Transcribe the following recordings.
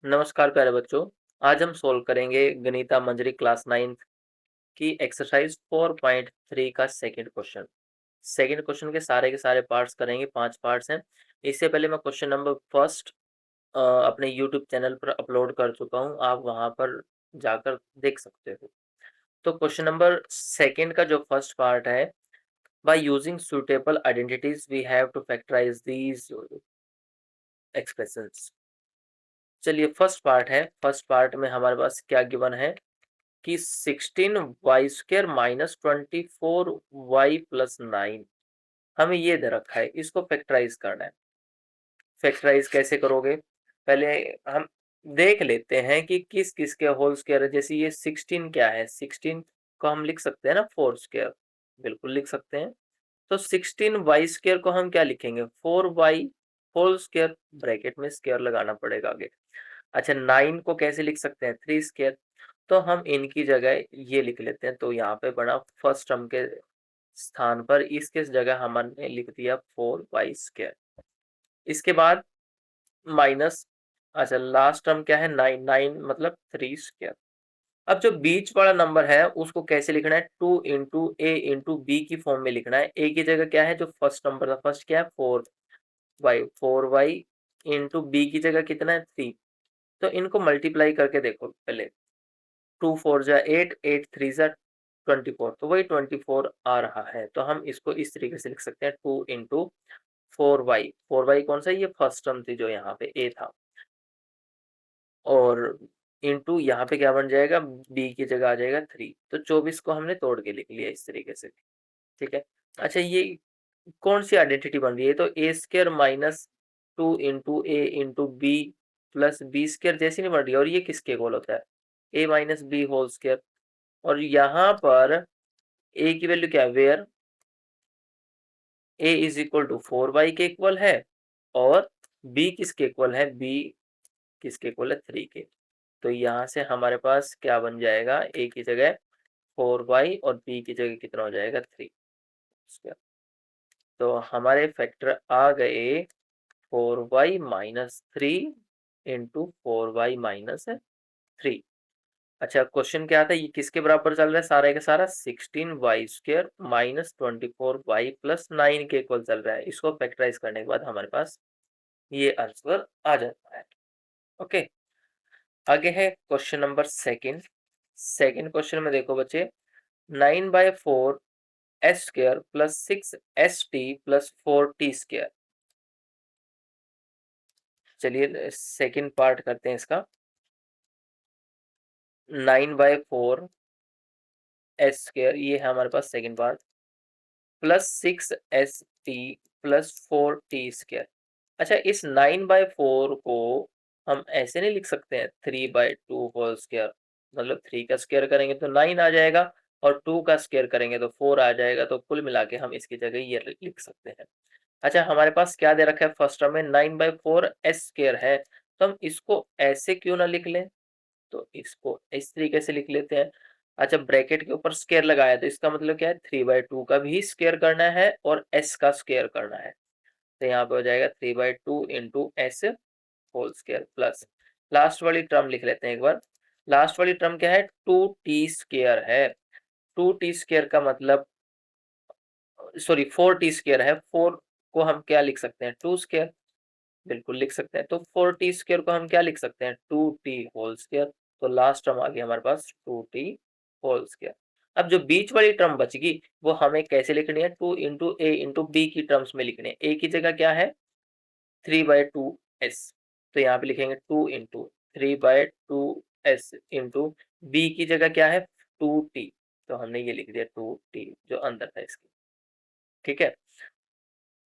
नमस्कार प्यारे बच्चों। आज हम सोल्व करेंगे गणिता मंजरी क्लास 9 की एक्सरसाइज 4.3 का सेकंड क्वेश्चन। सेकंड क्वेश्चन के सारे पार्ट्स करेंगे, 5 पार्ट्स हैं। इससे पहले मैं क्वेश्चन नंबर फर्स्ट अपने यूट्यूब चैनल पर अपलोड कर चुका हूं, आप वहां पर जाकर देख सकते हो। तो क्वेश्चन नंबर सेकंड का जो फर्स्ट पार्ट है, by using suitable identities we have to factorise these expressions. चलिए फर्स्ट पार्ट है। फर्स्ट पार्ट में हमारे पास क्या गिवन है कि 16y² माइनस 24y प्लस 9 हमें ये दे रखा है, इसको फैक्टराइज करना है। फैक्टराइज कैसे करोगे, पहले हम देख लेते हैं कि किस किस के होल स्क्वायर है। जैसे ये 16 क्या है, 16 को हम लिख सकते हैं ना 4², बिल्कुल लिख सकते हैं। तो 16y² को हम क्या लिखेंगे, 4y होल स्क्वायर, ब्रैकेट में स्क्वायर लगाना पड़ेगा आगे। अच्छा 9 को कैसे लिख सकते हैं, 3²। तो हम इनकी जगह ये लिख लेते हैं। तो यहाँ पे बना फर्स्ट टर्म के स्थान पर इसके जगह हमने लिख दिया 4y²। इसके बाद माइनस, अच्छा लास्ट टर्म क्या है 9, 9 मतलब 3²। अब जो बीच वाला नंबर है उसको कैसे लिखना है, 2 इंटू ए इंटू बी की फॉर्म में लिखना है। ए की जगह क्या है, जो फर्स्ट नंबर था, फर्स्ट क्या है 4y, 4y इंटू बी की जगह कितना है 3। तो इनको मल्टीप्लाई करके देखो पहले, 2 4 जा 8, 8 3 जा 24, तो वही 24 आ रहा है। तो हम इसको इस तरीके से लिख सकते हैं, 2 इंटू 4y, 4y कौन सा, ये फर्स्ट टर्म थी जो यहाँ पे a था, और इंटू यहाँ पे क्या बन जाएगा, b की जगह आ जाएगा 3। तो 24 को हमने तोड़ के लिख लिया इस तरीके से, ठीक है। अच्छा ये कौन सी आइडेंटिटी बन रही है, तो a² minus 2 into A into B plus b² जैसी नहीं बन रही है। और ये किसके इक्वल होता है, a minus b whole square. और यहाँ पर a की वैल्यू क्या है, where a is equal to 4y के इक्वल है, और b किसके इक्वल है, b किसके इक्वल है 3 के। तो यहाँ से हमारे पास क्या बन जाएगा, a की जगह 4y और b की जगह कितना हो जाएगा 3। तो हमारे फैक्टर आ गए 4y minus 3 into 4y minus 3। अच्छा क्वेश्चन क्या था, ये किसके बराबर चल रहा है, सारा का सारा 16y² माइनस 24y प्लस 9 के इक्वल चल रहा है। इसको फैक्टराइज करने के बाद हमारे पास ये आंसर आ जाता है। ओके, आगे है question number second. Second question में देखो बच्चे, 9/4s² plus 6st plus 4t²। चलिए सेकंड पार्ट करते हैं इसका। 9/4s² ये है हमारे पास second part, plus 6st plus 4t²। अच्छा इस 9/4 को हम ऐसे नहीं लिख सकते हैं, 3/2 होल स्क्वायर, मतलब 3 का स्क्वायर करेंगे तो 9 आ जाएगा, और 2 का स्क्वायर करेंगे तो 4 आ जाएगा। तो कुल मिला के हम इसकी जगह ये लिख सकते हैं। अच्छा हमारे पास क्या दे रखा है, फर्स्ट टर्म में 9/4s² है, तो हम इसको ऐसे क्यों ना लिख लें, तो इसको इस तरीके से लिख लेते हैं। अच्छा ब्रैकेट के ऊपर स्क्वायर लगाया, तो इसका मतलब क्या है, 3/2 का भी स्क्वायर करना है और s का स्क्वायर करना है। तो यहाँ पे हो जाएगा 3/2 into s whole square plus, last वाली टर्म लिख लेते हैं एक बार। लास्ट वाली टर्म क्या है, 2t² है। 2t² का मतलब, सॉरी 4t² है। 4 को हम क्या लिख सकते हैं, 2², बिल्कुल लिख सकते हैं। तो 4t² को हम क्या लिख सकते हैं, 2t होल स्क्वायर। तो लास्ट टर्म आ गई हमारे पास 2t होल स्क्वायर। अब जो बीच वाली टर्म बच गई वो हमें कैसे लिखनी है, 2 इंटू ए इंटू बी की टर्म्स में लिखनी है। ए की जगह क्या है 3/2s, तो यहाँ पे लिखेंगे 2 इंटू 3/2s इंटू बी की जगह क्या है 2t, तो हमने ये लिख दिया 2t जो अंदर था इसकी, ठीक है।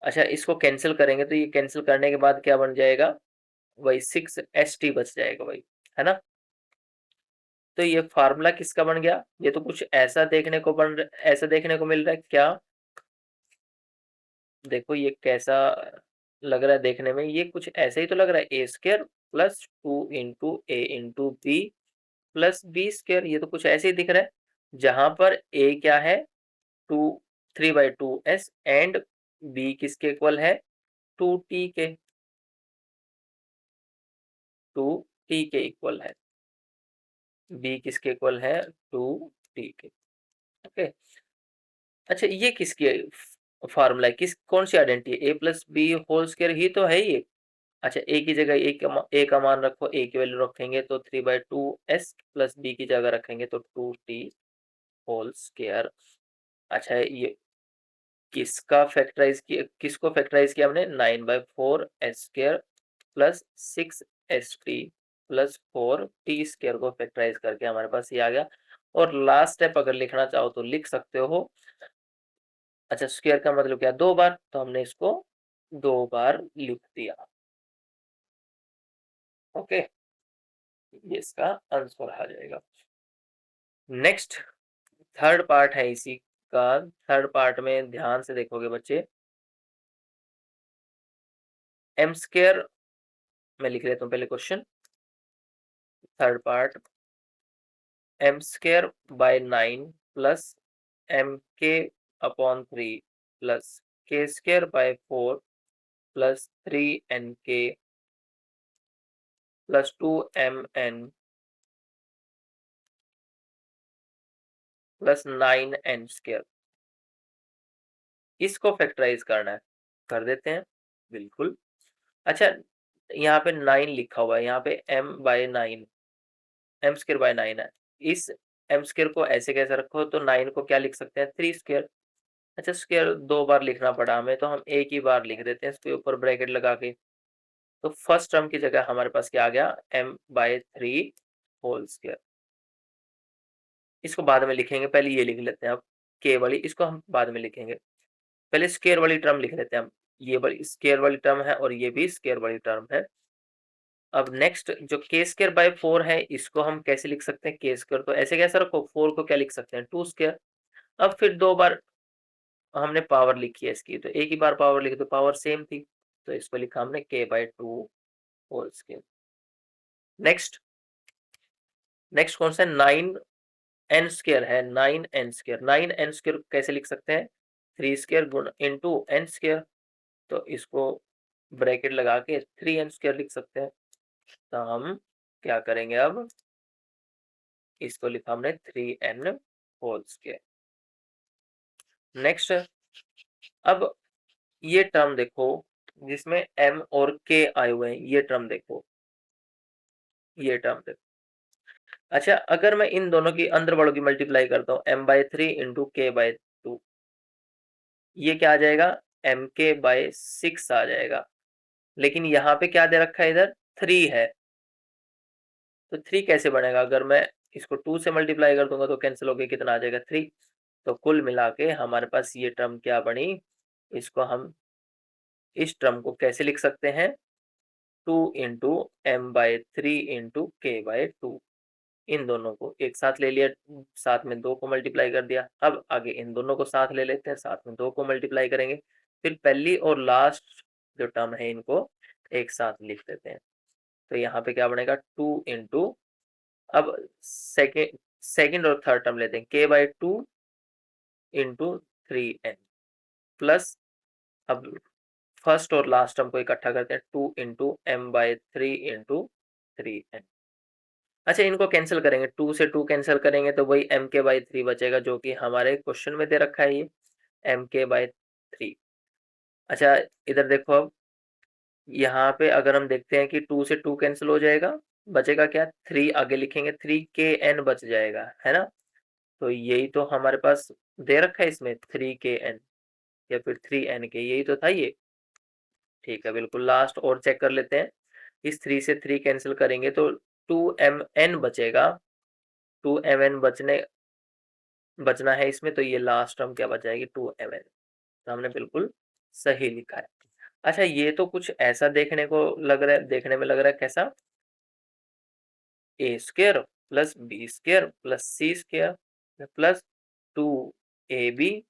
अच्छा इसको कैंसिल करेंगे तो ये कैंसिल करने के बाद क्या बन जाएगा, वही 6st बच जाएगा वही, है ना। तो ये फार्मूला किसका बन गया, ये तो कुछ ऐसा देखने को ऐसा देखने को मिल रहा है क्या, देखो ये कैसा लग रहा है देखने में, ये कुछ ऐसा ही तो लग रहा है, a² plus 2 into A into B plus b², ये तो कुछ ऐसे ही दिख रहा है। जहां पर a क्या है 2 3/2s एंड b किसके इक्वल है 2t के, 2 टी के इक्वल है, बी किसके इक्वल है, 2t के। ओके, अच्छा ये किसकी फार्मूला है, किस कौन सी आइडेंटिटी है, ए प्लस बी होल स्क्वायर ही तो है ये। अच्छा ए की जगह ए का मान रखो, ए की वैल्यू रखेंगे तो 3/2s प्लस बी की जगह रखेंगे तो 2t होल स्क्वायर। अच्छा ये किसका फैक्टराइज किया, किसको फैक्टराइज किया हमने, 9/4s² plus 6st plus 4t² को फैक्टराइज करके हमारे पास ये आ गया। और लास्ट स्टेप अगर लिखना चाहो तो लिख सकते हो। अच्छा स्क्वायर का मतलब क्या, 2 बार, तो हमने इसको 2 बार लिख दिया। ओके, ये इसका आंसर आ जाएगा। नेक्स्ट थर्ड पार्ट है इसी का। थर्ड पार्ट में ध्यान से देखोगे बच्चे, m² में लिख लेता हूँ पहले question. Third part, m²/9 plus mk/3 plus k²/4 plus 3nk plus 2mn plus 9n², इसको फैक्टराइज करना है, कर देते हैं बिल्कुल। अच्छा यहाँ पे 9 लिखा हुआ है, यहाँ पे m/9, m²/9 है। इस m² को ऐसे कैसे रखो, तो 9 को क्या लिख सकते हैं, 3²। अच्छा स्क्वायर 2 बार लिखना पड़ा हमें, तो हम एक ही बार लिख देते हैं इसके ऊपर ब्रैकेट लगा के। तो फर्स्ट टर्म की जगह हमारे पास क्या आ गया, m/3 होल स्क्वायर। इसको बाद में लिखेंगे, पहले ये लिख लेते हैं अब, k वाली इसको हम बाद में लिखेंगे, पहले स्क्वायर वाली टर्म लिख लेते हैं हम। ये वाली स्क्वायर वाली टर्म है और ये भी स्क्वायर वाली टर्म है। अब नेक्स्ट जो k²/4 है, इसको हम कैसे लिख सकते हैं, k² तो ऐसे कैसे रखो, 4 को क्या लिख सकते हैं, 2²। अब फिर 2 बार हमने पावर लिखी है इसकी, तो एक ही बार पावर लिखी तो पावर सेम थी, तो इसको लिखा हमने k/2 whole square. Next next कौन सा, 9n² है, 9n², 9n² कैसे लिख सकते हैं, 3² गुण इंटू n², तो इसको ब्रैकेट लगा के 3n² लिख सकते हैं। तो हम क्या करेंगे अब, इसको लिखा हमने 3n होल स्क्वायर। नेक्स्ट, अब ये टर्म देखो जिसमें m और k आए हुए हैं, ये टर्म देखो, ये टर्म देखो। अच्छा अगर मैं इन दोनों की अंदर वालों की मल्टीप्लाई करता हूँ, m/3 इंटू k/2, ये क्या आ जाएगा, mk/6 आ जाएगा। लेकिन यहाँ पे क्या दे रखा है, इधर 3 है, तो 3 कैसे बनेगा, अगर मैं इसको 2 से मल्टीप्लाई कर दूंगा तो कैंसिल होकर कितना आ जाएगा, 3। तो कुल मिला के हमारे पास ये टर्म क्या बनी, इसको हम इस टर्म को कैसे लिख सकते हैं, 2 इंटू m/3 इंटू k/2। इन दोनों को एक साथ ले लिया, साथ में 2 को मल्टीप्लाई कर दिया। अब आगे इन दोनों को साथ ले लेते हैं, साथ में 2 को मल्टीप्लाई करेंगे, फिर पहली और लास्ट जो टर्म है इनको एक साथ लिख देते हैं। तो यहाँ पे क्या बनेगा, 2 इंटू, अब सेकेंड सेकेंड और थर्ड टर्म लेते हैं, k/2 इंटू 3n प्लस, अब फर्स्ट और लास्ट टर्म को इकट्ठा करते हैं, 2 इंटू m/3 इंटू 3n। अच्छा इनको कैंसिल करेंगे, 2 से 2 कैंसिल करेंगे तो वही mk/3 बचेगा, जो कि हमारे क्वेश्चन में दे रखा है, ये mk/3। अच्छा इधर देखो, अब यहाँ पे अगर हम देखते हैं कि 2 से 2 कैंसिल हो जाएगा, बचेगा क्या, 3 आगे लिखेंगे, 3kn बच जाएगा, है ना। तो यही तो हमारे पास दे रखा है इसमें, 3kn या फिर 3nk, यही तो था ये। ठीक है बिल्कुल, लास्ट और चेक कर लेते हैं, इस 3 से 3 कैंसिल करेंगे तो 2mn बचेगा, 2mn बचना है इसमें, तो ये लास्ट टर्म क्या बच जाएगी, 2mn। तो हमने बिल्कुल सही लिखा है। अच्छा ये तो कुछ ऐसा देखने को लग रहा है, देखने में लग रहा है कैसा, a² plus b² plus c² plus 2ab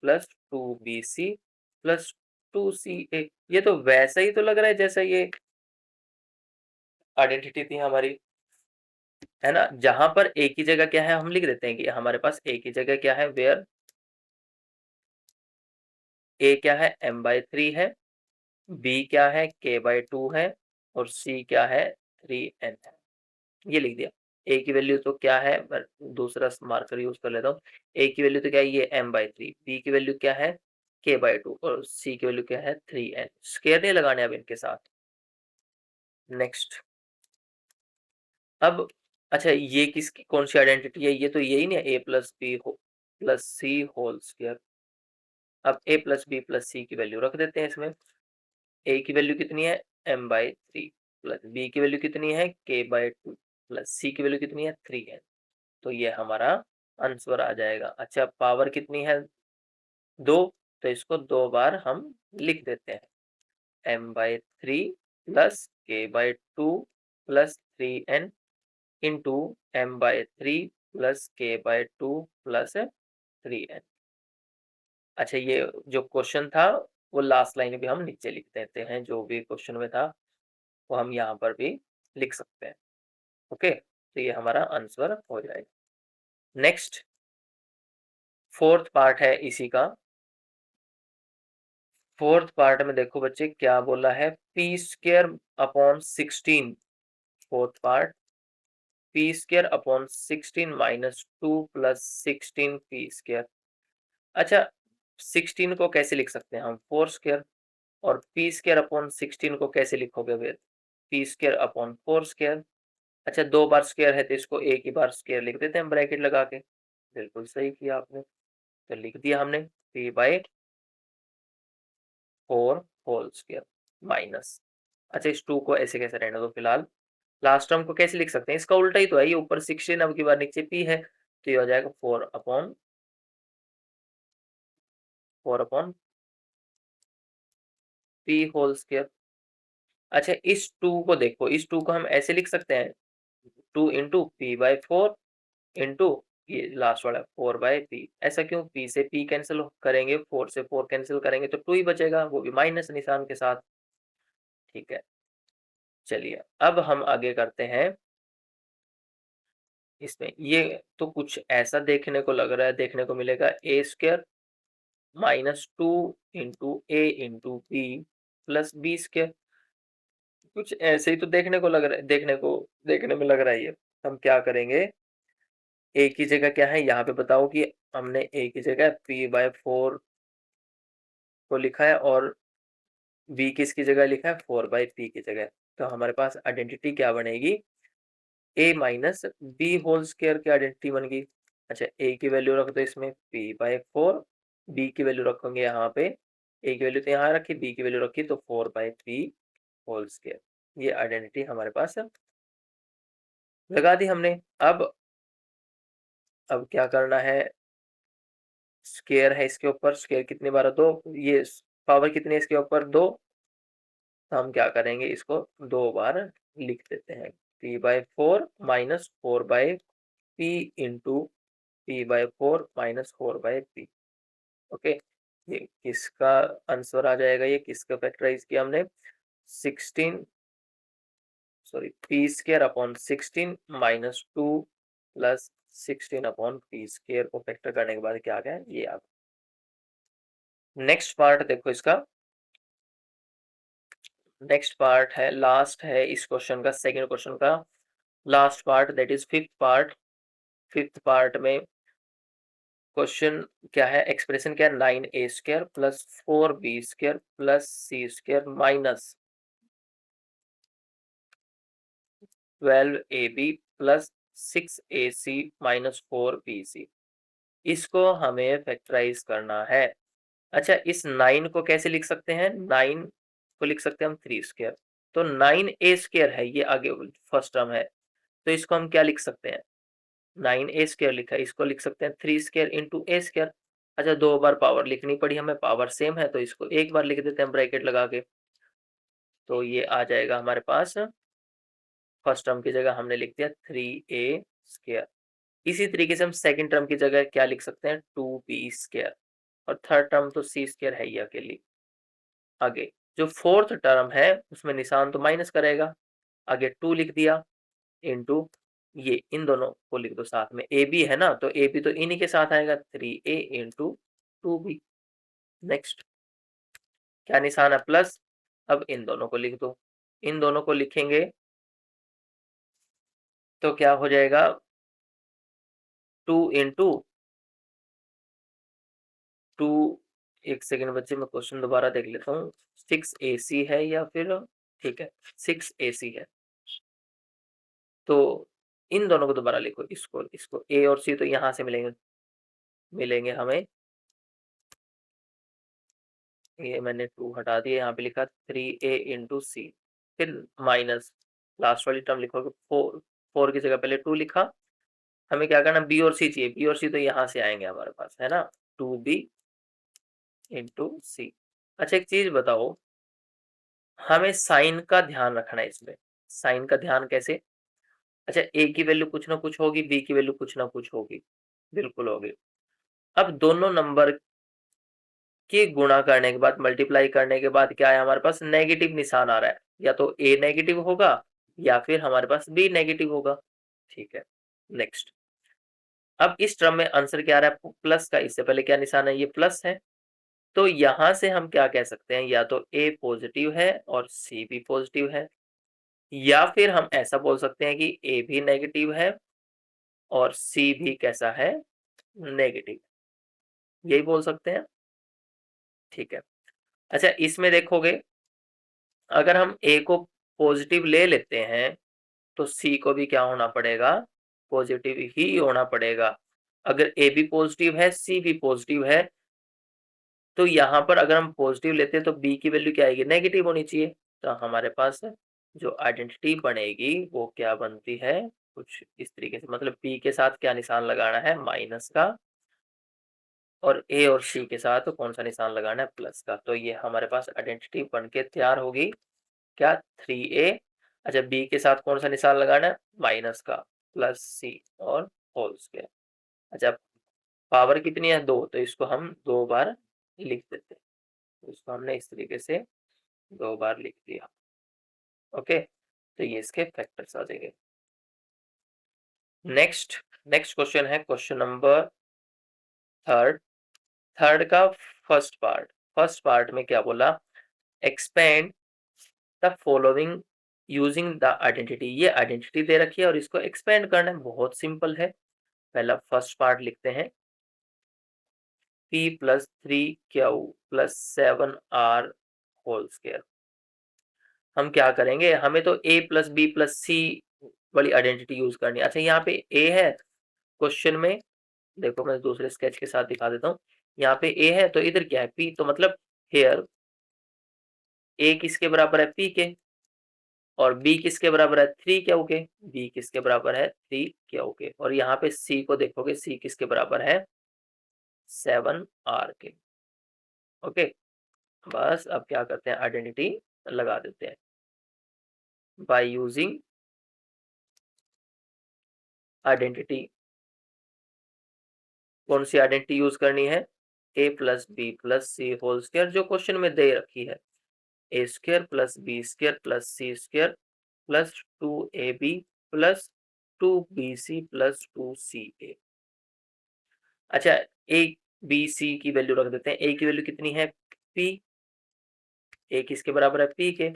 plus 2bc plus 2ca, ये तो वैसा ही तो लग रहा है जैसा ये आइडेंटिटी थी हमारी, है ना। जहां पर a की जगह क्या है, हम लिख देते हैं कि हमारे पास a की जगह क्या है, वेयर a क्या है, m/3 है, b क्या है, k/2 है, और c क्या है, 3n है। ये लिख दिया। ए की वैल्यू तो क्या है, मैं दूसरा मार्कर यूज कर लेता हूँ। ए की वैल्यू तो क्या है, ये m/3। बी की वैल्यू क्या है, k/2। और सी की वैल्यू क्या है, 3n। स्क्वायर नहीं लगाने अब इनके साथ। नेक्स्ट, अब अच्छा ये किसकी कौन सी आइडेंटिटी है, ये तो यही नहीं, ए प्लस बी प्लस सी होल स्क्वायर। अब ए प्लस बी प्लस सी की वैल्यू रख देते हैं इसमें। ए की वैल्यू कितनी है, m/3 प्लस बी की वैल्यू कितनी है, k/2 प्लस सी की वैल्यू कितनी है, 3n। तो ये हमारा आंसर आ जाएगा। अच्छा पावर कितनी है, 2, तो इसको 2 बार हम लिख देते हैं, m/3 plus k/2 plus 3n into m/3 plus k/2 plus 3n। अच्छा ये जो क्वेश्चन था वो लास्ट लाइन भी हम नीचे लिख देते हैं, जो भी क्वेश्चन में था वो हम यहाँ पर भी लिख सकते हैं। ओके, तो ये हमारा आंसर हो जाएगा। नेक्स्ट, फोर्थ पार्ट है इसी का। फोर्थ पार्ट में देखो बच्चे क्या बोला है, P square upon 16। Fourth part, P square upon 16 minus 2 plus 16 P square. अच्छा 16 को कैसे लिख सकते हैं हम, 4 स्क्र। और पी स्क्र अपॉन 16 को कैसे लिखोगे फिर, पी स्क्र अपॉन 4 स्क्र। अच्छा 2 बार स्क्र है तो इसको एक ही बार स्क्र लिख देते हैं ब्रैकेट लगा के। बिल्कुल सही किया आपने, तो लिख दिया हमने p/4 होल स्क्वायर माइनस। अच्छा इस 2 को ऐसे कैसे रहने दो फिलहाल। लास्ट टर्म को कैसे लिख सकते हैं, इसका उल्टा ही तो है, ये ऊपर 16 अब की बार नीचे p है, तो ये हो जाएगा 4/4 p होल स्क्वायर। अच्छा इस 2 को देखो, इस 2 को हम ऐसे लिख सकते हैं, 2 इंटू p/4 इंटू ये लास्ट वाला 4/p। ऐसा क्यों, p से p कैंसिल करेंगे, 4 से 4 कैंसिल करेंगे तो 2 ही बचेगा, वो भी माइनस निशान के साथ। ठीक है, चलिए अब हम आगे करते हैं। इसमें ये तो कुछ ऐसा देखने को लग रहा है, देखने को मिलेगा a² minus 2 into A into B plus b²। कुछ ऐसे ही तो देखने को लग रहा है, देखने में लग रहा है ये। हम क्या करेंगे, ए की जगह क्या है यहाँ पे बताओ, कि हमने ए की जगह p/4 को लिखा है और बी किसकी जगह लिखा है, 4/p की जगह। तो हमारे पास आइडेंटिटी क्या बनेगी, a minus b whole square की आइडेंटिटी बन गई। अच्छा a की वैल्यू रख दो इसमें p/4, b की वैल्यू रखोगे यहाँ पे, a की वैल्यू तो यहाँ रखी, b की वैल्यू रखी, तो 4/p होल स्क्वायर। ये आइडेंटिटी हमारे पास लगा दी हमने। अब क्या करना है, स्क्वायर है इसके ऊपर, स्क्वायर कितनी बार, 2, ये पावर कितनी है इसके ऊपर, 2। तो हम क्या करेंगे, इसको 2 बार लिख देते हैं, p/4 minus 4/p into p/4 minus 4/p। Okay, ये किसका आंसर आ जाएगा, ये किसका फैक्टराइज किया हमने, 16 sorry p² upon 16 minus 2 plus 16/p² को फैक्टर करने के बाद क्या आ गया, ये आ गया। नेक्स्ट पार्ट देखो इसका, नेक्स्ट पार्ट है, लास्ट है इस क्वेश्चन का, सेकंड क्वेश्चन का last part, that is fifth part. Fifth part में क्वेश्चन क्या है, एक्सप्रेशन क्या है, 9a² plus 4b² plus c² minus 12ab plus 6ac minus 4bc। इसको हमें फैक्टराइज करना है। अच्छा इस 9 को कैसे लिख सकते हैं, 9 को लिख सकते हैं हम 3²। तो 9a² है, ये आगे फर्स्ट टर्म है, तो इसको हम क्या लिख सकते हैं, 9a² लिखा है, इसको लिख सकते हैं 3² इंटू a²। अच्छा 2 बार पावर लिखनी पड़ी हमें, पावर सेम है तो इसको एक बार लिख देते हैं ब्रैकेट लगा के। तो ये आ जाएगा हमारे पास, फर्स्ट टर्म की जगह हमने लिख दिया 3a²। इसी तरीके से हम सेकंड टर्म की जगह क्या लिख सकते हैं, 2b²। और थर्ड टर्म तो c² है ही अकेली। आगे जो फोर्थ टर्म है उसमें निशान तो माइनस करेगा, आगे 2 लिख दिया इंटू ये इन दोनों को लिख दो साथ में, ए बी है ना, तो ए बी तो इन्हीं के साथ आएगा, 3a इंटू 2b। नेक्स्ट क्या निशान है, प्लस। अब इन दोनों को लिख दो, इन दोनों को लिखेंगे तो क्या हो जाएगा 2 इंटू 2, एक सेकेंड बच्चे मैं क्वेश्चन दोबारा देख लेता हूँ। 6ac है या फिर, ठीक है 6ac है, तो इन दोनों को दोबारा लिखो, इसको a और c तो यहाँ से मिलेंगे मिलेंगे हमें। ये मैंने 2 हटा दिया, यहाँ पे लिखा 3a इंटू सी, फिर माइनस लास्ट वाली टर्म लिखोगे 4 की जगह पहले 2 लिखा। हमें क्या करना, बी और सी चाहिए, बी और सी तो यहाँ से आएंगे हमारे पास, है ना, 2b इंटू सी। अच्छा एक चीज बताओ, हमें साइन का ध्यान रखना है इसमें। साइन का ध्यान कैसे? अच्छा ए की वैल्यू कुछ ना कुछ होगी, बी की वैल्यू कुछ ना कुछ होगी, बिल्कुल होगी। अब दोनों नंबर के गुणा करने के बाद, मल्टीप्लाई करने के बाद क्या है हमारे पास, नेगेटिव निशान आ रहा है, या तो ए नेगेटिव होगा या फिर हमारे पास बी नेगेटिव होगा। ठीक है, नेक्स्ट। अब इस टर्म में आंसर क्या आ रहा है, प्लस का, इससे पहले क्या निशान है, ये प्लस है। तो यहां से हम क्या कह सकते हैं, या तो ए पॉजिटिव है और सी भी पॉजिटिव है, या फिर हम ऐसा बोल सकते हैं कि ए भी नेगेटिव है और सी भी कैसा है, नेगेटिव, यही बोल सकते हैं। ठीक है। अच्छा इसमें देखोगे, अगर हम ए को पॉजिटिव ले लेते हैं तो सी को भी क्या होना पड़ेगा, पॉजिटिव ही होना पड़ेगा। अगर ए भी पॉजिटिव है, सी भी पॉजिटिव है, तो यहाँ पर अगर हम पॉजिटिव लेते हैं तो बी की वैल्यू क्या आएगी, नेगेटिव होनी चाहिए। तो हमारे पास जो आइडेंटिटी बनेगी वो क्या बनती है, कुछ इस तरीके से, मतलब बी के साथ क्या निशान लगाना है, माइनस का, और ए और सी के साथ कौन सा निशान लगाना है, प्लस का। तो ये हमारे पास आइडेंटिटी बन के तैयार होगी, क्या, 3a। अच्छा बी के साथ कौन सा निशान लगाना है, माइनस का, प्लस सी और होल स्क्वायर। अच्छा पावर कितनी है, 2, तो इसको हम 2 बार लिख देते हैं, तो इसको हमने इस तरीके से 2 बार लिख दिया। ओके, तो ये इसके फैक्टर्स आ जाएंगे। नेक्स्ट नेक्स्ट क्वेश्चन है क्वेश्चन नंबर थर्ड। थर्ड का फर्स्ट पार्ट में क्या बोला, expand the following using the identity. ये आइडेंटिटी दे रखी है और इसको एक्सपेंड करना है, बहुत सिंपल है। पहला फर्स्ट पार्ट लिखते हैं, p plus 3q plus 7r whole square. हम क्या करेंगे, हमें तो a plus B plus c वाली आइडेंटिटी यूज करनी है। अच्छा यहाँ पे a है क्वेश्चन में, देखो मैं दूसरे स्केच के साथ दिखा देता हूँ। यहाँ पे a है तो इधर क्या है, p, तो मतलब हेयर a किसके बराबर है, p के, और b किसके बराबर है, 3q के, b किसके बराबर है, 3q के, और यहाँ पे c को देखोगे, c किसके बराबर है, 7r के। ओके, बस अब क्या करते हैं, आइडेंटिटी लगा देते हैं बाय यूजिंग आइडेंटिटी। कौन सी आइडेंटिटी यूज करनी है, a plus B plus C whole square, जो क्वेश्चन में दे रखी है, A square plus B square plus C square plus 2ab plus 2bc plus 2ca। अच्छा ए बी सी की वैल्यू रख देते हैं, ए की वैल्यू कितनी है, p, ए किसके बराबर है, p के,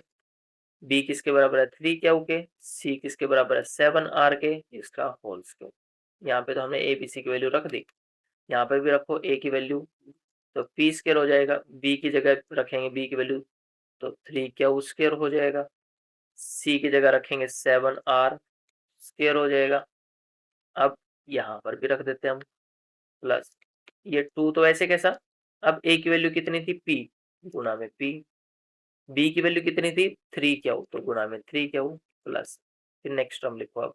b किसके बराबर है, 3q के, c किसके बराबर है, 7r के, इसका होल स्क्वायर। यहाँ पे तो हमने ए बी सी की वैल्यू रख दी, यहाँ पे भी रखो a की वैल्यू, तो p स्क्वायर हो जाएगा, b की जगह रखेंगे b की वैल्यू तो 3q स्क्वायर हो जाएगा, c की जगह रखेंगे 7r स्क्वायर हो जाएगा। अब यहाँ पर भी रख देते हैं हम प्लस, ये 2 तो ऐसे कैसा, अब a की वैल्यू कितनी थी, p, गुणा में p, b की वैल्यू कितनी थी, 3q, तो गुणा में 3q प्लस, फिर नेक्स्ट टर्म लिखो अब,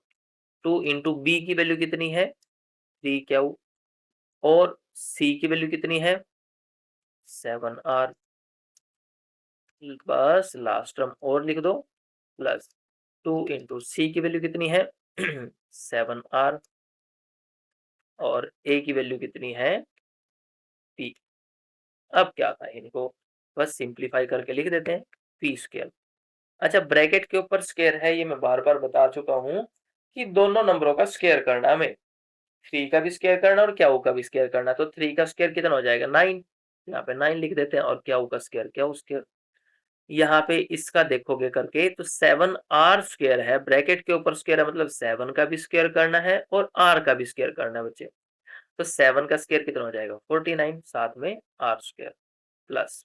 2 इंटू बी की वैल्यू कितनी है, 3q, और c की वैल्यू कितनी है, 7r, बस लास्ट टर्म और लिख दो, प्लस 2 इंटू सी की वैल्यू कितनी है 7r, और a की वैल्यू कितनी है, p। अब क्या था, इनको बस सिंप्लीफाई करके लिख देते हैं, p स्क्वायर। अच्छा ब्रैकेट के ऊपर स्क्वायर है, ये मैं बार बार बता चुका हूँ कि दोनों नंबरों का स्क्वायर करना, हमें 3 का भी स्क्वायर करना और क्या का भी स्क्वायर करना। तो 3 का स्क्वायर कितना हो जाएगा, 9, यहाँ पे 9 लिख देते हैं, और क्या का स्क्वायर, क्या स्क्वायर, यहाँ पे इसका देखोगे करके तो 7r स्क्वायर है, ब्रैकेट के ऊपर स्क्वायर है मतलब 7 का भी स्क्वायर करना है और r का भी स्क्वायर करना है बच्चे। तो 7 का स्क्वायर कितना हो जाएगा 49, साथ में r स्क्वायर प्लस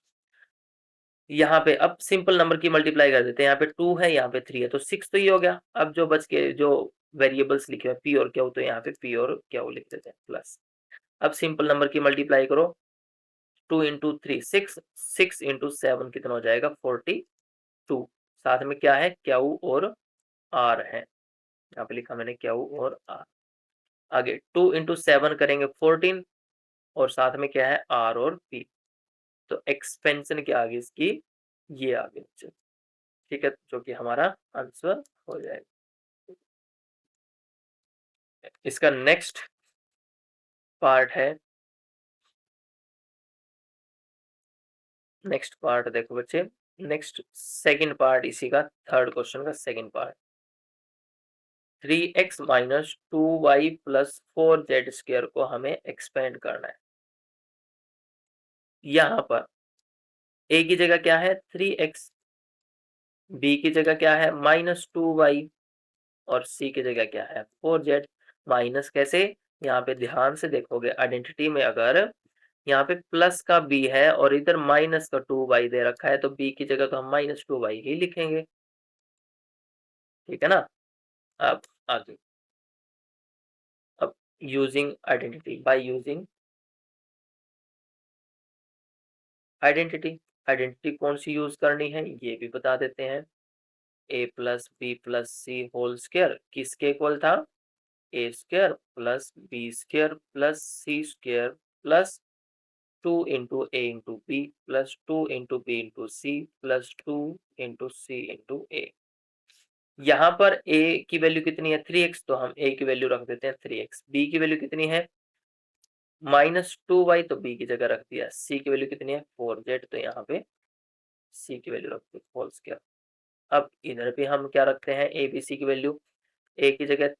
यहाँ पे अब सिंपल नंबर की मल्टीप्लाई कर देते हैं। यहाँ पे 2 है, यहाँ पे 3 है, तो 6 तो ये हो गया। अब जो बच के जो वेरिएबल्स लिखे हुए पी और क्यू, तो यहाँ पे पी और क्यू लिख देते हैं प्लस। अब सिंपल नंबर की मल्टीप्लाई करो, 2 इंटू 3 6, 6 इंटू 7 कितना हो जाएगा 42। साथ में क्या है क्यू और आर है, यहाँ पे लिखा मैंने क्यू और आर। आगे 2 इंटू 7 करेंगे 14 और साथ में क्या है आर और पी। तो एक्सपेंशन के आगे इसकी ये आगे बच्चे, ठीक है, जो कि हमारा आंसर हो जाएगा। इसका नेक्स्ट पार्ट है, नेक्स्ट पार्ट देखो बच्चे, नेक्स्ट सेकंड पार्ट इसी का, थर्ड क्वेश्चन का second part. 3x minus 2y plus 4z square को हमें एक्सपेंड करना है। यहाँ पर a की जगह क्या है 3x, b की जगह क्या है -2y और c की जगह क्या है 4z। माइनस कैसे, यहाँ पे ध्यान से देखोगे आइडेंटिटी में, अगर यहाँ पे प्लस का b है और इधर माइनस का 2y दे रखा है तो b की जगह तो हम -2y ही लिखेंगे, ठीक है ना। अब आगे, अब using identity, by using identity, identity कौन सी यूज करनी है ये भी बता देते हैं। a plus B plus C whole square किसके इक्वल था, A square plus B square plus C square plus 2 into A into B plus 2 into B into C plus 2 into C into A. यहाँ पर a की value कितनी है 3x, तो हम a की वैल्यू रख देते हैं 3x। b की वैल्यू कितनी है -2y, तो b की जगह रख दिया। c की वैल्यू कितनी है 4z, तो यहाँ पे c की वैल्यू रख दी होल स्क्वायर। अब इधर भी हम क्या रखते हैं ए बी सी की वैल्यू, a की जगह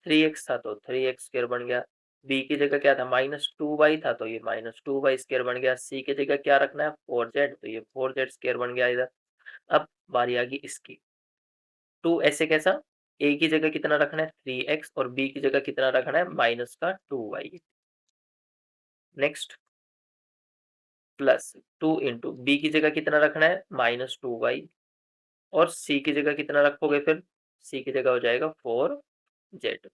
3x था तो 3x स्क्वायर बन गया, b की जगह क्या था -2y था तो ये -2y स्क्वायर बन गया, c की जगह क्या रखना है 4z, तो ये 4z स्क्वायर बन गया इधर। अब बारी आ गई इसकी, 2 ऐसे कैसा, a की जगह कितना रखना है 3x और b की जगह कितना रखना है माइनस का 2y। Next plus 2 into B की जगह कितना रखना है -2y और c की जगह कितना रखोगे फिर, c की जगह हो जाएगा 4z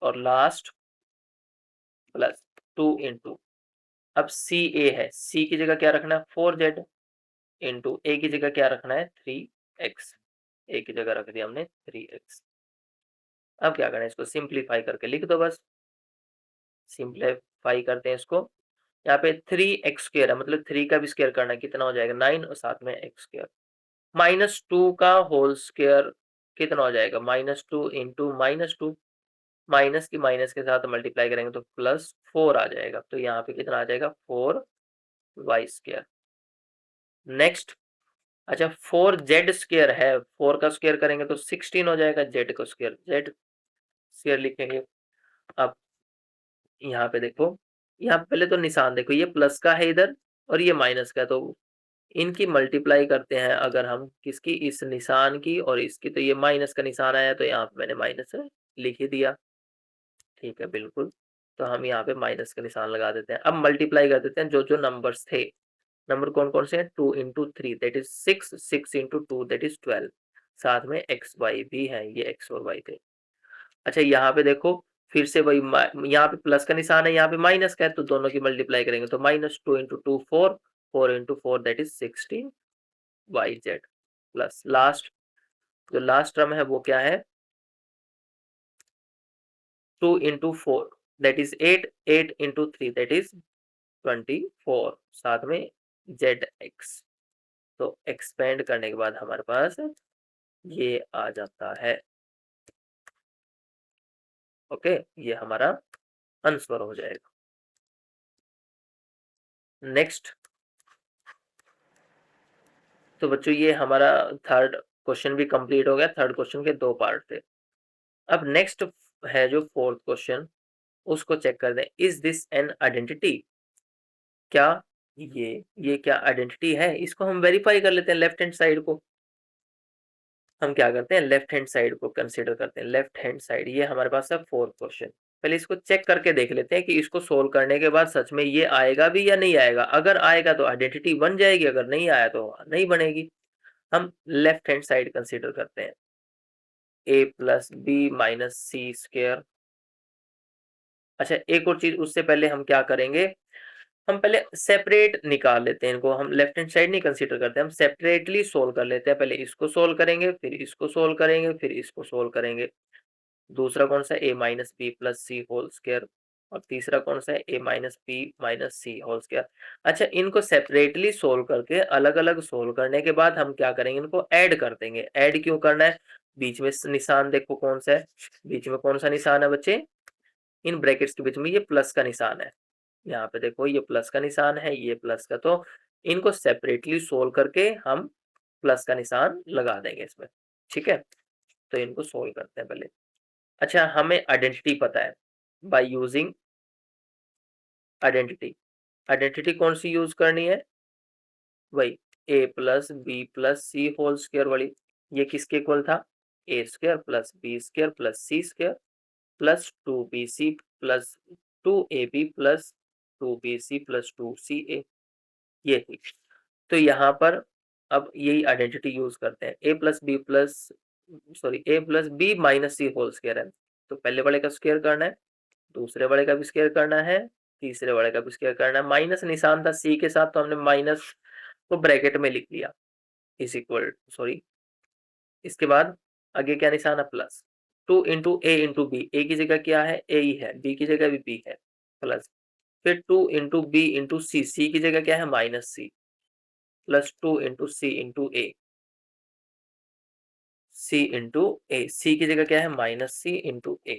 और लास्ट प्लस 2 इंटू, अब सी ए है, c की जगह क्या रखना है 4z इंटू ए की जगह क्या रखना है 3x, ए की जगह रख दिया हमने 3x। अब क्या करें, इसको सिंप्लीफाई करके लिख दो बस, सिंप्लीफाई करते हैं इसको। यहाँ पे 3x स्क्वायर है मतलब 3 का भी स्क्वायर करना है, कितना हो जाएगा 9 और साथ में x स्क्वायर, -2 का होल स्क्वायर कितना हो जाएगा -2 इंटू -2, माइनस की माइनस के साथ मल्टीप्लाई करेंगे तो +4 आ जाएगा, तो यहाँ पे कितना आ जाएगा 4y स्क्वायर। नेक्स्ट, अच्छा 4z स्क्वायर है, 4 का स्क्वायर करेंगे तो 16 हो जाएगा, z का स्क्वायर z स्क्वायर लिखेंगे। अब यहाँ पे देखो, यहाँ पहले तो निशान देखो, ये प्लस का है इधर और ये माइनस का, तो इनकी मल्टीप्लाई करते हैं अगर हम, किसकी, इस निशान की और इसकी, तो ये माइनस का निशान आया तो यहाँ पे मैंने माइनस लिख ही दिया, ठीक है बिल्कुल। तो हम यहाँ पे माइनस का निशान लगा देते हैं। अब मल्टीप्लाई कर देते हैं जो जो नंबर्स थे, नंबर कौन कौन से हैं 2 into 3 that is 6, 6 into 2 that is 12, साथ में एक्स वाई भी है, ये एक्स और वाई थे। अच्छा यहाँ पे देखो फिर से वही, यहाँ पे प्लस का निशान है, यहाँ पे माइनस का है, तो दोनों की मल्टीप्लाई करेंगे तो -2 into 2 4, 4 into 4 that is 16 y z plus last, जो लास्ट टर्म है वो क्या है 2 into 4 that is 8, 8 into 3 that is 24, साथ में जेड एक्स। तो एक्सपेंड करने के बाद हमारे पास ये आ जाता है, ओके, ये हमारा आंसर हो जाएगा। नेक्स्ट, तो बच्चों ये हमारा थर्ड क्वेश्चन भी कंप्लीट हो गया, थर्ड क्वेश्चन के 2 पार्ट थे। अब नेक्स्ट है जो फोर्थ क्वेश्चन, उसको चेक कर दें, इज दिस एन आइडेंटिटी, क्या ये क्या आइडेंटिटी है, इसको हम वेरीफाई कर लेते हैं। लेफ्ट हैंड साइड को हम क्या करते हैं, लेफ्ट हैंड साइड को कंसीडर करते हैं। लेफ्ट हैंड साइड ये हमारे पास है 4 क्वेश्चन। पहले इसको चेक करके देख लेते हैं कि इसको सोल्व करने के बाद सच में ये आएगा भी या नहीं आएगा। अगर आएगा तो आइडेंटिटी बन जाएगी, अगर नहीं आया तो नहीं बनेगी। हम लेफ्ट हैंड साइड कंसीडर करते हैं, a plus B minus c square. अच्छा एक और चीज, उससे पहले हम क्या करेंगे, हम पहले सेपरेट निकाल लेते हैं इनको। हम लेफ्ट हैंड साइड नहीं कंसीडर करते, हम सेपरेटली सोल्व कर लेते हैं। पहले इसको सोल्व करेंगे, फिर इसको सोल्व करेंगे, फिर इसको सोल्व करेंगे। दूसरा कौन सा, a minus B plus C whole square. और तीसरा कौन सा है, a minus B minus C whole square. अच्छा इनको सेपरेटली सोल्व करके अलग अलग सोल्व करने के बाद हम क्या करेंगे, इनको ऐड कर देंगे। ऐड क्यों करना है, बीच में निशान देखो कौन सा है, बीच में कौन सा निशान है बच्चे, इन ब्रैकेट्स के बीच में ये प्लस का निशान है। यहाँ पे देखो ये प्लस का निशान है, ये प्लस का, तो इनको सेपरेटली सोल्व करके हम प्लस का निशान लगा देंगे इसमें। ठीक है, तो इनको सोल्व करते हैं पहले। अच्छा हमें आइडेंटिटी पता है, बाय यूजिंग आइडेंटिटी। आइडेंटिटी कौन सी यूज करनी है, वही a plus B plus C whole square वाली। ये किसके इक्वल था, a square plus B square plus C square plus 2bc plus 2ab plus 2bc plus 2ca, ये थी। तो यहाँ पर अब यही आइडेंटिटी यूज करते हैं, a plus B plus sorry a plus B minus C whole square है, तो पहले वाले का स्क्वायर करना है, दूसरे वाले का भी स्क्वायर करना है, तीसरे वाले का भी स्क्वायर करना है। माइनस निशान था सी के साथ, तो हमने माइनस को ब्रैकेट में लिख लिया, इज इक्वल सॉरी, इसके बाद आगे क्या निशान है, plus 2 into A into B, ए की जगह क्या है, ए ही है, बी की जगह भी बी है, प्लस फिर 2 इंटू बी इंटू सी, सी की जगह क्या है माइनस सी, प्लस 2 इंटू सी इंटू ए, सी इंटू ए, सी की जगह क्या है माइनस सी इंटू ए।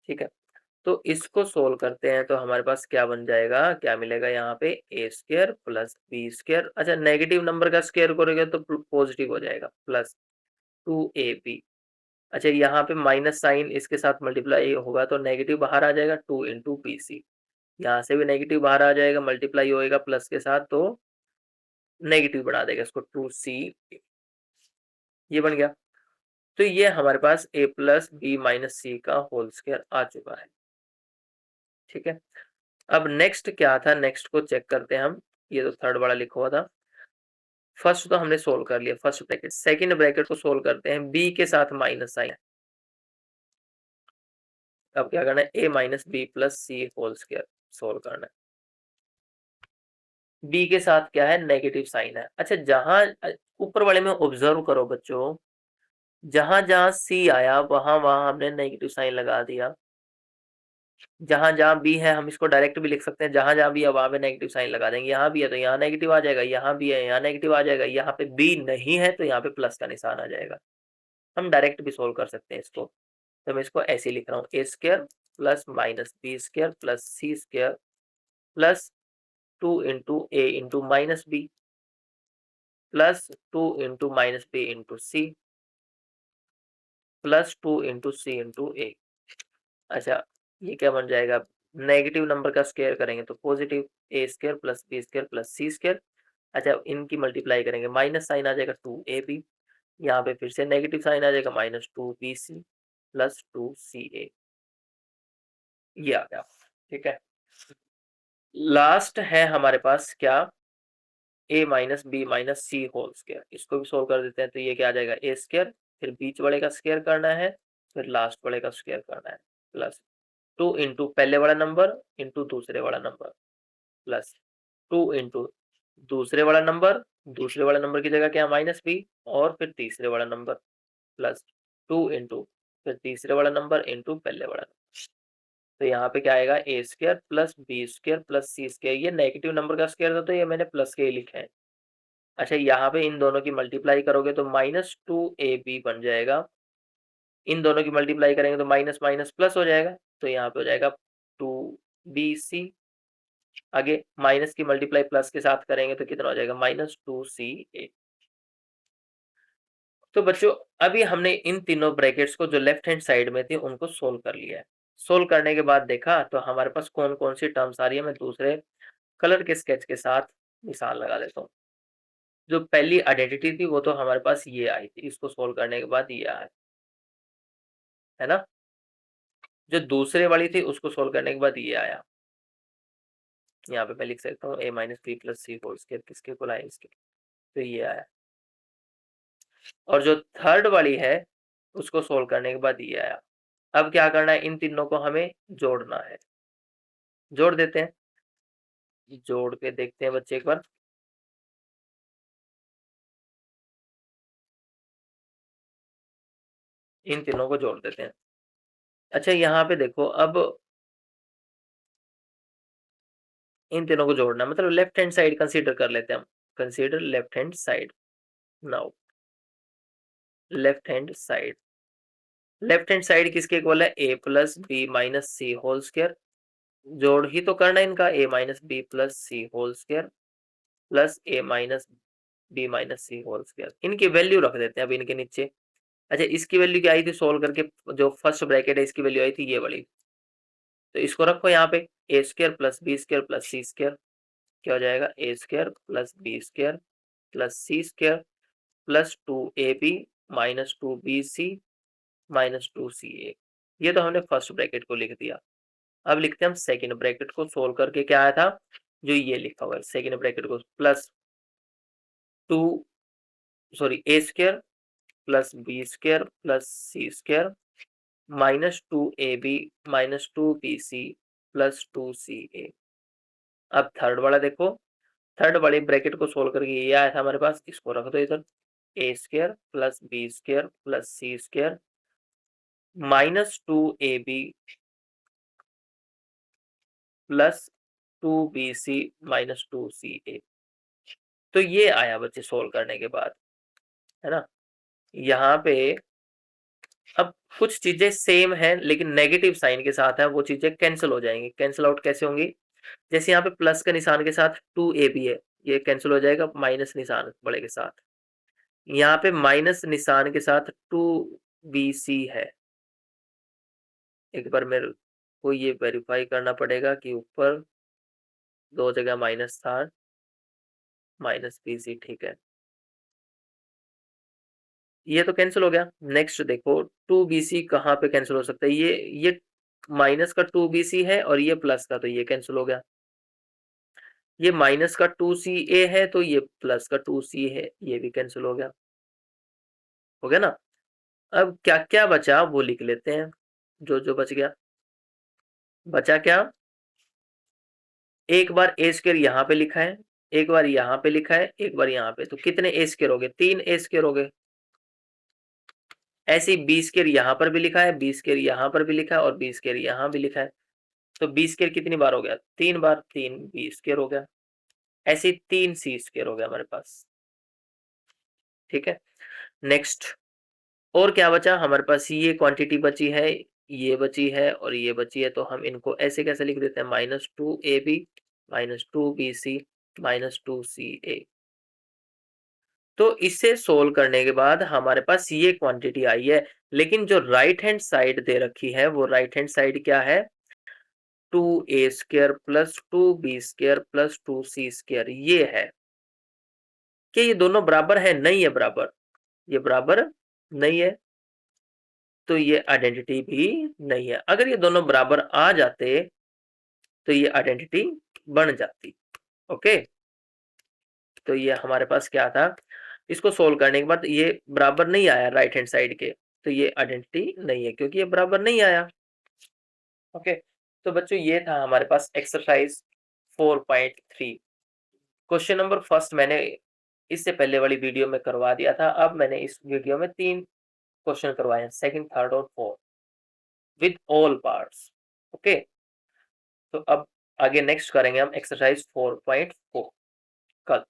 ठीक है, तो इसको सोल्व करते हैं तो हमारे पास क्या बन जाएगा, क्या मिलेगा यहाँ पे, A square plus B square. अच्छा नेगेटिव नंबर का स्क्वायर करोगे तो पॉजिटिव हो जाएगा, प्लस 2ab। अच्छा यहाँ पे माइनस साइन इसके साथ मल्टीप्लाई होगा तो नेगेटिव बाहर आ जाएगा, 2 इंटू बी सी, यहाँ से भी नेगेटिव बाहर आ जाएगा, मल्टीप्लाई होएगा प्लस के साथ तो नेगेटिव बढ़ा देगा इसको, 2c, ये बन गया। तो ये हमारे पास a प्लस बी माइनस सी का होल स्क्वायर आ चुका है। ठीक है, अब नेक्स्ट क्या था, नेक्स्ट को चेक करते हैं हम। ये तो थर्ड वाला लिखा हुआ था, फर्स्ट तो हमने सोल्व कर लिया, फर्स्ट ब्रैकेट। सेकंड ब्रैकेट को सोल्व करते हैं, b के साथ माइनस साइन। अब क्या करना है, a minus B plus C whole square solve करना है। b के साथ क्या है, नेगेटिव साइन है। अच्छा जहां ऊपर वाले में ऑब्जर्व करो बच्चों, जहां जहां c आया वहां वहां हमने नेगेटिव साइन लगा दिया। जहां जहां बी है हम इसको डायरेक्ट भी लिख सकते हैं, जहां जहां भी है वहां पे नेगेटिव साइन लगा देंगे। यहाँ भी है तो यहाँ नेगेटिव आ जाएगा, यहाँ भी है यहाँ नेगेटिव आ जाएगा, यहाँ पे बी नहीं है तो यहाँ पे प्लस का निशान आ जाएगा। हम डायरेक्ट भी सोल्व कर सकते हैं इसको, तो मैं इसको ऐसे ही लिख रहा हूँ, A square plus minus B square plus C square plus 2 into A into minus B plus 2 into minus B into C plus 2 into C into A. अच्छा ये क्या बन जाएगा, नेगेटिव नंबर का स्क्वायर करेंगे तो positive, A square plus B square plus C square. अच्छा इनकी मल्टीप्लाई करेंगे, माइनस साइन आ जाएगा 2ab, यहाँ पे फिर से नेगेटिव साइन आ जाएगा, माइनस 2bc प्लस 2ca, ये आ गया। ठीक है, लास्ट है हमारे पास क्या, a minus B minus C whole square. इसको भी सोल्व कर देते हैं, तो ये क्या आ जाएगा, ए स्क्वायर, फिर बीच वाले का स्क्वायर करना है, फिर लास्ट वाले का स्क्वायर करना है, प्लस 2 इंटू पहले वाला नंबर इंटू दूसरे वाला नंबर, प्लस 2 इंटू दूसरे वाला नंबर, दूसरे वाला नंबर की जगह क्या माइनस बी, और फिर तीसरे वाला नंबर, प्लस 2 इंटू फिर तीसरे वाला नंबर इंटू पहले वाला नंबर। तो यहाँ पे क्या आएगा, A square plus B square plus C square. ये नेगेटिव नंबर का स्क्वायर था तो ये मैंने प्लस के ही लिखे हैं। अच्छा यहाँ पे इन दोनों की मल्टीप्लाई करोगे तो माइनस 2ab बन जाएगा, इन दोनों की मल्टीप्लाई करेंगे तो माइनस माइनस प्लस हो जाएगा, तो यहाँ पे हो जाएगा 2bc। आगे माइनस की मल्टीप्लाई प्लस के साथ करेंगे तो कितना हो जाएगा, माइनस 2ca। तो बच्चों अभी हमने इन तीनों ब्रैकेट्स को जो लेफ्ट हैंड साइड में थे उनको सोल्व कर लिया है। सोल्व करने के बाद देखा तो हमारे पास कौन कौन सी टर्म्स आ रही है, मैं दूसरे कलर के स्केच के साथ निशान लगा देता हूँ। जो पहली आइडेंटिटी थी वो तो हमारे पास ये आई थी, इसको सोल्व करने के बाद ये आया, है ना। जो दूसरे वाली थी उसको सोल्व करने के बाद ये आया, यहाँ पे मैं लिख सकता हूँ a minus B plus C whole square, किसके को लाए इसके, तो ये आया। और जो थर्ड वाली है उसको सोल्व करने के बाद ये आया। अब क्या करना है, इन तीनों को हमें जोड़ना है, जोड़ देते हैं। जोड़ के देखते हैं बच्चे एक बार। इन तीनों को जोड़ देते हैं। अच्छा यहाँ पे देखो, अब इन तीनों को जोड़ना मतलब लेफ्ट हैंड साइड कंसीडर कर लेते हैं हम। Consider left hand side now. Left hand side, left hand side किसके इक्वल है, a plus B minus C whole square. जोड़ ही तो करना है इनका, a minus B plus C whole square plus a minus B minus C whole square. इनकी value रख देते हैं अब इनके नीचे। अच्छा इसकी वैल्यू क्या आई थी सोल्व करके, जो फर्स्ट ब्रैकेट है इसकी वैल्यू आई थी ये वाली, तो इसको रखो यहाँ पे, A square plus B square plus C square. क्या हो जाएगा, A square plus B square plus C square plus 2ab minus 2bc minus 2ca। ये तो हमने फर्स्ट ब्रैकेट को लिख दिया। अब लिखते हैं हम सेकेंड ब्रैकेट को, सोल्व करके क्या आया था, जो ये लिखा हुआ है सेकेंड ब्रैकेट को, plus two sorry a square plus B square plus C square minus 2ab minus 2bc plus 2ca। अब थर्ड वाला देखो, थर्ड वाले ब्रैकेट को सोल्व करके ये आया था हमारे पास, इसको रख दो इधर, a square plus B square plus C square minus 2ab plus 2bc minus 2ca। तो ये आया बच्चे सोल्व करने के बाद, है ना। यहाँ पे अब कुछ चीजें सेम है लेकिन नेगेटिव साइन के साथ है, वो चीजें कैंसिल हो जाएंगी। कैंसिल आउट कैसे होंगी, जैसे यहाँ पे प्लस के निशान के साथ 2ab है, ये कैंसिल हो जाएगा माइनस निशान बड़े के साथ। यहाँ पे माइनस निशान के साथ 2bc है। एक बार मेरे को ये वेरीफाई करना पड़ेगा कि ऊपर दो जगह माइनस था, माइनस bc ठीक है, ये तो कैंसिल हो गया। नेक्स्ट देखो 2bc कहाँ पे कैंसिल हो सकता है, ये माइनस का 2bc है और ये प्लस का, तो ये कैंसिल हो गया। ये माइनस का 2ca है तो ये प्लस का 2c है, ये भी कैंसिल हो गया ना। अब क्या क्या बचा वो लिख लेते हैं, जो जो बच गया। बचा क्या, एक बार ए स्क्वायर यहाँ पे लिखा है, एक बार यहाँ पे लिखा है, एक बार यहाँ पे, तो कितने ए स्क्वायर हो गए, 3 ए स्क्वायर हो गए। ऐसे ही बी स्क्वायर यहाँ पर भी लिखा है, बी स्क्वायर यहाँ पर भी लिखा है और बी स्क्वायर यहाँ भी लिखा है, तो बी स्क्वायर कितनी बार हो गया, 3 बार, 3 बी स्क्वायर हो गया। ऐसे ही 3 सी स्क्वायर हो गया हमारे पास, ठीक है। नेक्स्ट और क्या बचा हमारे पास, ये क्वांटिटी बची है, ये बची है और ये बची है, तो हम इनको ऐसे कैसे लिख देते हैं, minus 2ab minus 2bc minus 2ca। तो इसे सोल्व करने के बाद हमारे पास ये क्वांटिटी आई है, लेकिन जो राइट हैंड साइड दे रखी है वो राइट हैंड साइड क्या है, 2a square plus 2b square plus 2c square, ये है। क्या ये दोनों बराबर है, नहीं है बराबर, ये बराबर नहीं है, तो ये आइडेंटिटी भी नहीं है। अगर ये दोनों बराबर आ जाते तो ये आइडेंटिटी बन जाती। ओके, तो ये हमारे पास क्या था, इसको सोल्व करने के बाद ये बराबर नहीं आया राइट हैंड साइड के, तो ये आइडेंटिटी नहीं है क्योंकि ये बराबर नहीं आया। ओके, तो बच्चों ये था हमारे पास एक्सरसाइज 4.3। क्वेश्चन नंबर फर्स्ट मैंने इससे पहले वाली वीडियो में करवा दिया था, अब मैंने इस वीडियो में 3 क्वेश्चन करवाए हैं, सेकंड, थर्ड और fourth, with all parts. Okay, तो अब आगे नेक्स्ट करेंगे हम एक्सरसाइज 4.4 कल।